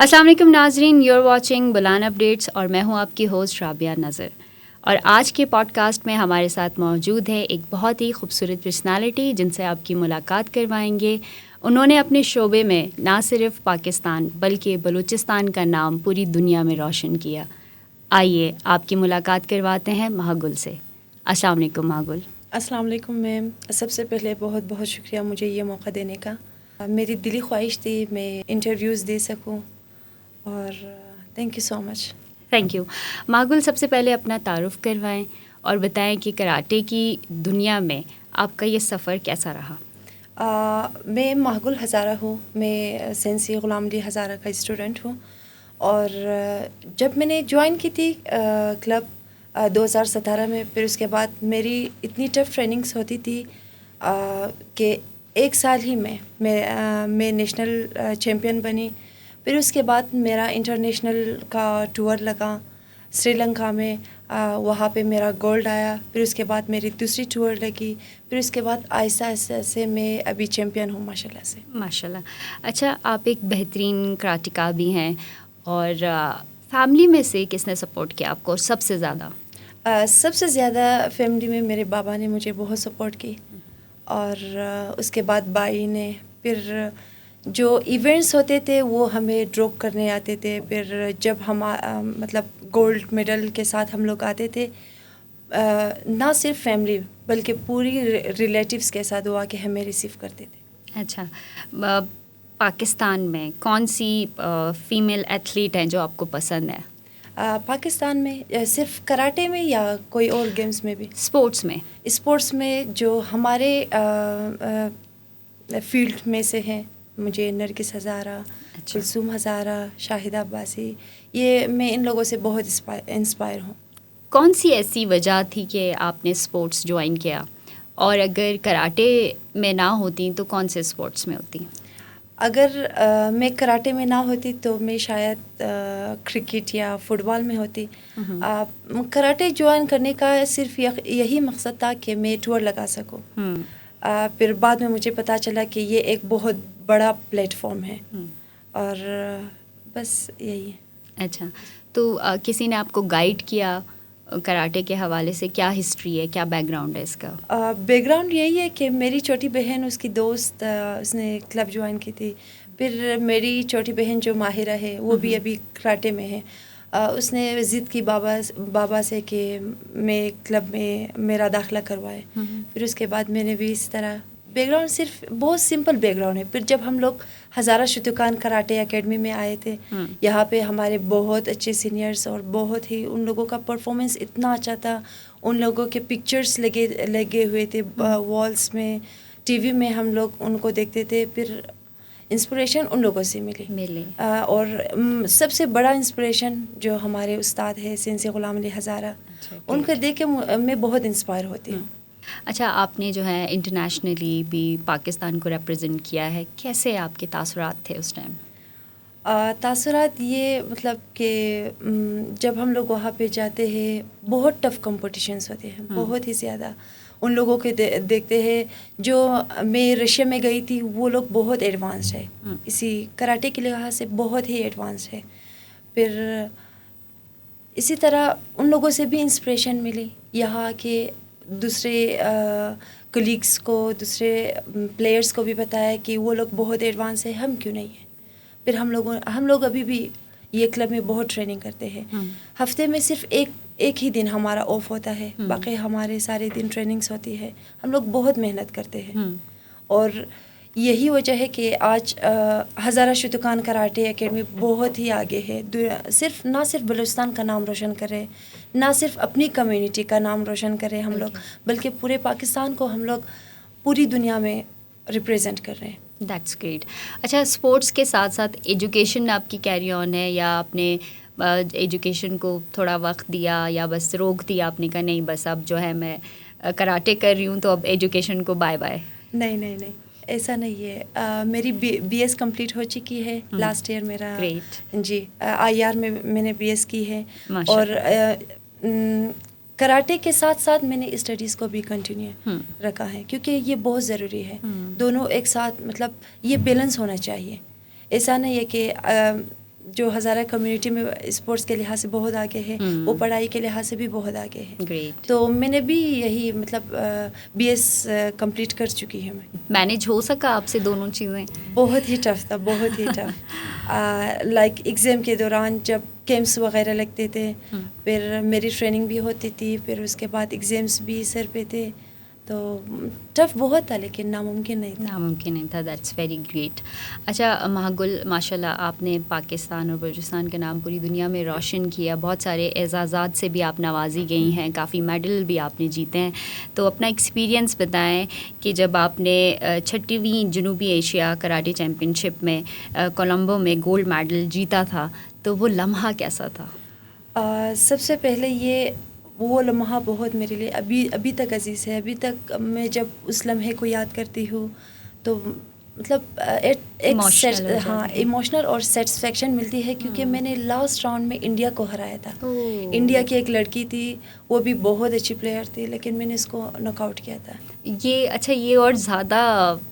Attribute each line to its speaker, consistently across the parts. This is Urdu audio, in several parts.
Speaker 1: السلام علیکم ناظرین، you are watching plan updates اور میں ہوں آپ کی ہوسٹ رابعہ نذر. اور آج کے پوڈ کاسٹ میں ہمارے ساتھ موجود ہے ایک بہت ہی خوبصورت پرسنالٹی جن سے آپ کی ملاقات کروائیں گے. انہوں نے اپنے شعبے میں نہ صرف پاکستان بلکہ بلوچستان کا نام پوری دنیا میں روشن کیا. آئیے آپ کی ملاقات کرواتے ہیں مہاگل سے. السلام علیکم مہاگل.
Speaker 2: السلام علیکم میم. سب سے پہلے بہت بہت شکریہ مجھے یہ موقع دینے کا. میری دلی خواہش تھی میں انٹرویوز دے سکوں اور thank you so much.
Speaker 1: Thank you. مہاگل، سب سے پہلے اپنا تعارف کروائیں اور بتائیں کہ کراٹے کی دنیا میں آپ کا یہ سفر کیسا رہا.
Speaker 2: میں مہاگل ہزارہ ہوں. میں سینسی غلام علی ہزارہ کا اسٹوڈنٹ ہوں. اور جب میں نے جوائن کی تھی کلب 2017 میں، پھر اس کے بعد میری اتنی ٹف ٹریننگس ہوتی تھی کہ ایک سال ہی میں نیشنل چیمپئن بنی. پھر اس کے بعد میرا انٹرنیشنل کا ٹور لگا سری لنکا میں، وہاں پہ میرا گولڈ آیا. پھر اس کے بعد میری دوسری ٹور لگی. پھر اس کے بعد آہستہ آہستہ سے میں ابھی چیمپئن ہوں ماشاء اللہ سے.
Speaker 1: ماشاء اللہ. اچھا، آپ ایک بہترین کراٹیکا بھی ہیں، اور فیملی میں سے کس نے سپورٹ کیا آپ کو سب سے زیادہ؟
Speaker 2: سب سے زیادہ فیملی میں میرے بابا نے مجھے بہت سپورٹ کی، اور اس کے بعد بھائی نے. پھر جو ایونٹس ہوتے تھے وہ ہمیں ڈراپ کرنے آتے تھے. پھر جب ہم مطلب گولڈ میڈل کے ساتھ ہم لوگ آتے تھے، نہ صرف فیملی بلکہ پوری ریلیٹیوس کے ساتھ وہ آ کے ہمیں ریسیو کرتے تھے.
Speaker 1: اچھا، پاکستان میں کون سی فیمیل ایتھلیٹ ہیں جو آپ کو پسند ہے؟
Speaker 2: پاکستان میں صرف کراٹے میں یا کوئی اور گیمز میں بھی؟ اسپورٹس میں جو ہمارے فیلڈ میں سے ہیں، مجھے نرگس ہزارہ، کلثوم ہزارہ، شاہدہ عباسی، یہ میں ان لوگوں سے بہت انسپائر ہوں.
Speaker 1: کون سی ایسی وجہ تھی کہ آپ نے اسپورٹس جوائن کیا، اور اگر کراٹے میں نہ ہوتی تو کون سے اسپورٹس میں ہوتی؟
Speaker 2: اگر میں کراٹے میں نہ ہوتی تو میں شاید کرکٹ یا فٹ بال میں ہوتی. کراٹے جوائن کرنے کا صرف یہی مقصد تھا کہ میں ٹور لگا سکوں. پھر بعد میں مجھے پتہ چلا کہ یہ ایک بہت بڑا پلیٹ فارم ہے، اور بس یہی ہے.
Speaker 1: اچھا، تو کسی نے آپ کو گائیڈ کیا کراٹے کے حوالے سے؟ کیا ہسٹری ہے، کیا بیک گراؤنڈ ہے اس کا؟
Speaker 2: بیک گراؤنڈ یہی ہے کہ میری چھوٹی بہن، اس کی دوست، اس نے کلب جوائن کی تھی. پھر میری چھوٹی بہن جو ماہرہ ہے وہ بھی ابھی کراٹے میں ہے. اس نے ضد کی بابا سے کہ میں کلب میں میرا داخلہ کروائے. پھر اس کے بعد میں نے بھی اس طرح. بیک گراؤنڈ صرف بہت سمپل بیک گراؤنڈ ہے. پھر جب ہم لوگ ہزارہ شتوکان کراٹے اکیڈمی میں آئے تھے، یہاں پہ ہمارے بہت اچھے سینئرس، اور بہت ہی ان لوگوں کا پرفارمنس اتنا اچھا تھا. ان لوگوں کے پکچرس لگے ہوئے تھے والس میں، ٹی وی میں ہم لوگ ان کو دیکھتے تھے. پھر انسپریشن ان لوگوں سے ملی. اور سب سے بڑا انسپریشن جو ہمارے استاد ہے سینسی غلام علی ہزارہ، ان کو دیکھ کے میں بہت انسپائر ہوتی ہوں.
Speaker 1: اچھا، آپ نے جو ہے انٹرنیشنلی بھی پاکستان کو ریپرزینٹ کیا ہے، کیسے آپ کے تاثرات تھے اس ٹائم؟
Speaker 2: تاثرات یہ مطلب کہ جب ہم لوگ وہاں پہ جاتے ہیں بہت ٹف کمپٹیشنس ہوتے ہیں، بہت ہی زیادہ. ان لوگوں کے دیکھتے ہیں. جو میں رشیا میں گئی تھی وہ لوگ بہت ایڈوانسڈ ہے، اسی کراٹے کے لحاظ سے بہت ہی ایڈوانسڈ ہے. پھر اسی طرح ان لوگوں سے بھی انسپریشن ملی. یہاں کے دوسرے کلیگس کو، دوسرے پلیئرس کو بھی بتایا کہ وہ لوگ بہت ایڈوانس ہے، ہم کیوں نہیں ہیں. پھر ہم لوگ ابھی بھی یہ کلب میں بہت ٹریننگ کرتے ہیں. ہفتے میں صرف ایک ہی دن ہمارا آف ہوتا ہے، باقی ہمارے سارے دن ٹریننگس ہوتی ہے. ہم لوگ بہت محنت کرتے ہیں، اور یہی وجہ ہے کہ آج ہزارہ شتوکان کراٹے اکیڈمی بہت ہی آگے ہے. نہ صرف بلوچستان کا نام روشن کر رہے، نہ صرف اپنی کمیونٹی کا نام روشن کر رہے ہم لوگ، بلکہ پورے پاکستان کو ہم لوگ پوری دنیا میں ریپریزنٹ کر رہے ہیں.
Speaker 1: That's great. اچھا، اسپورٹس کے ساتھ ساتھ ایجوکیشن آپ کی کیری آن ہے، یا آپ نے ایجوکیشن کو تھوڑا وقت دیا، یا بس روک دیا آپ نے کہا نہیں بس اب جو ہے میں کراٹے کر رہی ہوں تو اب ایجوکیشن کو بائے بائے؟
Speaker 2: نہیں، ایسا نہیں ہے. میری بی ایس کمپلیٹ ہو چکی ہے لاسٹ ایئر میرا. جی، آئی آر میں میں نے بی ایس کی ہے. اور کراٹے کے ساتھ ساتھ میں نے اسٹڈیز کو بھی کنٹینیو رکھا ہے، کیونکہ یہ بہت ضروری ہے. دونوں ایک ساتھ، مطلب یہ بیلنس ہونا چاہیے. ایسا نہیں ہے کہ جو ہزارہ کمیونٹی میں اسپورٹس کے لحاظ سے بہت آگے ہے, وہ پڑھائی کے لحاظ سے بھی بہت آگے ہے.
Speaker 1: گریٹ.
Speaker 2: تو میں نے بھی یہی مطلب BS کمپلیٹ کر چکی ہے. میں
Speaker 1: مینیج ہو سکا آپ سے دونوں چیزیں؟
Speaker 2: بہت ہی ٹف تھا, بہت ہی ٹف. لائک ایگزام کے دوران جب کیمپس وغیرہ لگتے تھے, پھر میری ٹریننگ بھی ہوتی تھی, پھر اس کے بعد ایگزامس بھی سر پہ تھے, تو ٹف بہت تھا لیکن ناممکن نہیں تھا.
Speaker 1: ناممکن نہیں تھا. That's very great. اچھا مہاگل, ماشاء اللہ آپ نے پاکستان اور بلوچستان کا نام پوری دنیا میں روشن کیا. بہت سارے اعزازات سے بھی آپ نوازی گئی ہیں, کافی میڈل بھی آپ نے جیتے ہیں. تو اپنا ایکسپیرینس بتائیں کہ جب آپ نے 6ویں جنوبی ایشیا کراٹے چیمپئن شپ میں کولمبو میں گولڈ میڈل جیتا تھا, تو وہ لمحہ کیسا تھا؟
Speaker 2: سب سے پہلے وہ لمحہ بہت میرے لیے ابھی تک عزیز ہے. ابھی تک میں جب اس لمحے کو یاد کرتی ہوں تو مطلب ایموشنل اور سیٹسفیکشن ملتی ہے, کیونکہ میں نے لاسٹ راؤنڈ میں انڈیا کو ہرایا تھا. انڈیا کی ایک لڑکی تھی, وہ بھی بہت اچھی پلیئر تھی, لیکن میں نے اس کو ناک آؤٹ کیا تھا.
Speaker 1: یہ اور زیادہ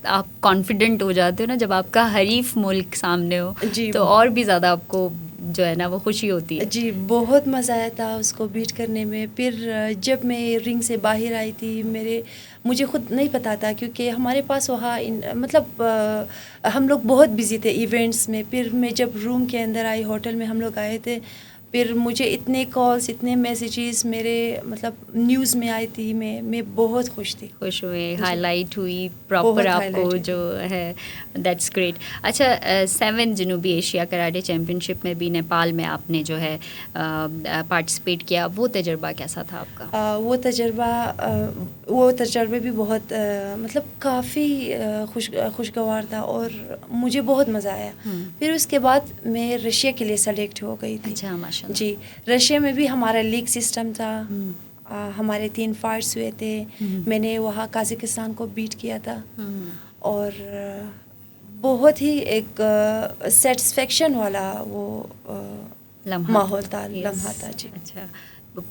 Speaker 1: آپ کانفیڈنٹ ہو جاتے ہو نا جب آپ کا حریف ملک سامنے ہو, تو اور بھی زیادہ آپ کو جو ہے نا وہ خوشی ہوتی ہے.
Speaker 2: جی بہت مزہ آیا تھا اس کو بیٹ کرنے میں. پھر جب میں رنگ سے باہر آئی تھی, مجھے خود نہیں پتا تھا, کیونکہ ہمارے پاس وہاں مطلب ہم لوگ بہت بزی تھے ایونٹس میں. پھر میں جب روم کے اندر آئی, ہوٹل میں ہم لوگ آئے تھے, پھر مجھے اتنے کالس, اتنے میسیجز میرے مطلب نیوز میں آئی تھی. میں بہت خوش تھی.
Speaker 1: خوش ہوئے, ہائی لائٹ ہوئی پراپر آپ کو جو ہے. That's great. اچھا 7 جنوبی ایشیا کراٹے چیمپئن شپ میں بھی نیپال میں آپ نے جو ہے پارٹیسپیٹ کیا, وہ تجربہ کیسا تھا آپ کا؟
Speaker 2: وہ تجربے بھی بہت مطلب کافی خوشگوار تھا, اور مجھے بہت مزہ آیا. پھر اس کے بعد میں رشیا کے لیے سلیکٹ ہو گئی تھی.
Speaker 1: اچھا ماشاء اللہ.
Speaker 2: جی رشیا میں بھی ہمارا لیگ سسٹم تھا. ہمارے 3 فائٹس ہوئے تھے. میں نے وہاں قازقستان کو بیٹ کیا تھا, اور بہت ہی ایک سیٹسفیکشن والا وہ ماحول تھا, لمحہ تھا. جی
Speaker 1: اچھا,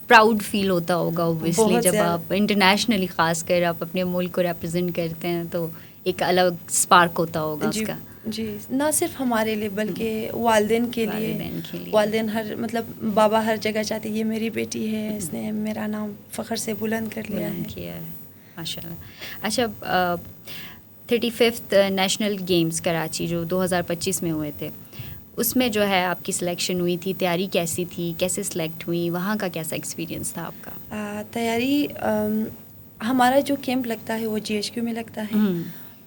Speaker 1: پراؤڈ فیل ہوتا ہوگا اوبویسلی جب آپ انٹرنیشنلی, خاص کر آپ اپنے ملک کو ریپرزینٹ کرتے ہیں, تو ایک الگ اسپارک ہوتا ہوگا اس کا.
Speaker 2: جی نہ صرف ہمارے لیے بلکہ والدین کے لیے. والدین مطلب بابا ہر جگہ چاہتے, یہ میری بیٹی ہے, اس نے میرا نام فخر سے بلند کر لیا ہے.
Speaker 1: ماشاء اللہ. اچھا 35th نیشنل گیمز کراچی جو 2025 میں ہوئے تھے, اس میں جو ہے آپ کی سلیکشن ہوئی تھی. تیاری کیسی تھی, کیسے سلیکٹ ہوئی, وہاں کا کیسا ایکسپیرینس تھا آپ کا؟
Speaker 2: تیاری ہمارا جو کیمپ لگتا ہے وہ GHQ میں لگتا ہے.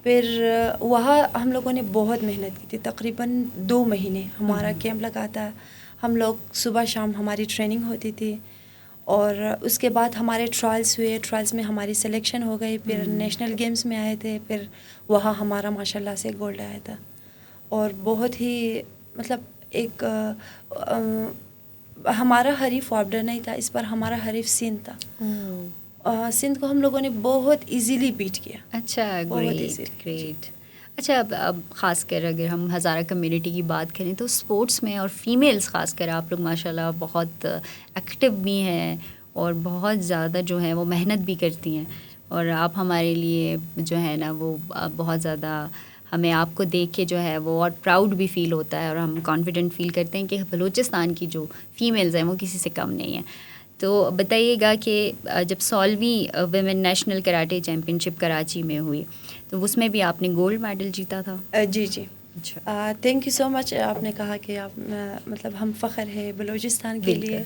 Speaker 2: پھر وہاں ہم لوگوں نے بہت محنت کی تھی. تقریباً 2 مہینے ہمارا کیمپ لگا تھا. ہم لوگ صبح شام ہماری ٹریننگ ہوتی تھی, اور اس کے بعد ہمارے ٹرائلس ہوئے. ٹرائلس میں ہماری سلیکشن ہو گئی. پھر نیشنل گیمز میں آئے تھے. پھر وہاں ہمارا ماشاء اللہ سے گولڈ آیا تھا. اور بہت ہی مطلب ایک ہمارا حریف وابڈا نہیں تھا, اس پر ہمارا حریف سندھ تھا. سندھ کو ہم لوگوں نے بہت ایزیلی بیٹ کیا.
Speaker 1: اچھا گریٹ. اچھا اب خاص کر اگر ہم ہزارہ کمیونٹی کی بات کریں تو اسپورٹس میں, اور فیمیلز خاص کر, آپ لوگ ماشاء اللہ بہت ایکٹیو بھی ہیں, اور بہت زیادہ جو ہے وہ محنت بھی کرتی ہیں. اور آپ ہمارے لیے جو ہے نا وہ بہت زیادہ, ہمیں آپ کو دیکھ کے جو ہے وہ اور پراؤڈ بھی فیل ہوتا ہے, اور ہم کانفیڈنٹ فیل کرتے ہیں کہ بلوچستان کی جو فیمیلز ہیں وہ کسی سے کم نہیں ہیں. تو بتائیے گا کہ جب 16ویں ویمن نیشنل کراٹے چیمپئن شپ کراچی میں ہوئی, تو اس میں بھی آپ نے گولڈ میڈل جیتا تھا.
Speaker 2: جی اچھا, تھینک یو سو مچ. آپ نے کہا کہ آپ مطلب ہم فخر ہے بلوچستان کے لیے.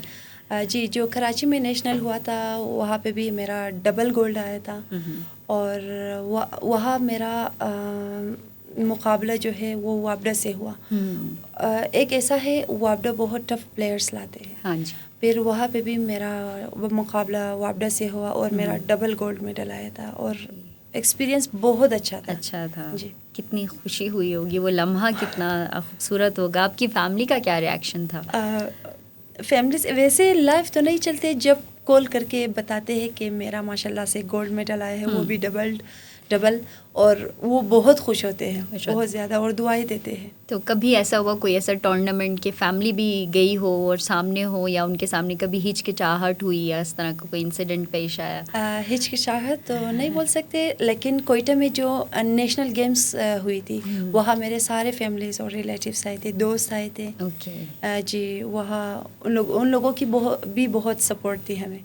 Speaker 2: جی جو کراچی میں نیشنل ہوا تھا وہاں پہ بھی میرا ڈبل گولڈ آیا تھا. اور وہاں میرا مقابلہ جو ہے وہ وابڈا سے ہوا. ایک ایسا ہے, وابڈا بہت ٹف پلیئرس لاتے ہیں.
Speaker 1: ہاں جی.
Speaker 2: پھر وہاں پہ بھی میرا مقابلہ وابڈا سے ہوا, اور میرا ڈبل گولڈ میڈل آیا تھا, اور ایکسپیرینس بہت اچھا
Speaker 1: تھا.
Speaker 2: جی
Speaker 1: کتنی خوشی ہوئی ہوگی, وہ لمحہ کتنا خوبصورت ہوگا. آپ کی فیملی کا کیا ریئیکشن تھا؟
Speaker 2: فیملی سے ویسے لائف تو نہیں چلتے, جب کال کر کے بتاتے ہیں کہ میرا ماشاء اللہ سے گولڈ میڈل آیا ہے, وہ بھی ڈبل, اور وہ بہت خوش ہوتے ہیں, بہت زیادہ, اور دعائیں دیتے ہیں.
Speaker 1: تو کبھی ایسا ہوا کوئی ایسا ٹورنامنٹ کہ فیملی بھی گئی ہو اور سامنے ہو, یا ان کے سامنے کبھی ہچکچاہٹ ہوئی یا اس طرح کا کوئی انسیڈنٹ پیش آیا؟
Speaker 2: ہچکچاہٹ تو نہیں بول سکتے, لیکن کوئٹہ میں جو نیشنل گیمز ہوئی تھی وہاں میرے سارے فیملیز اور ریلیٹیوس آئے تھے, دوست آئے تھے. جی, وہاں ان لوگوں کی بھی بہت سپورٹ تھی ہمیں.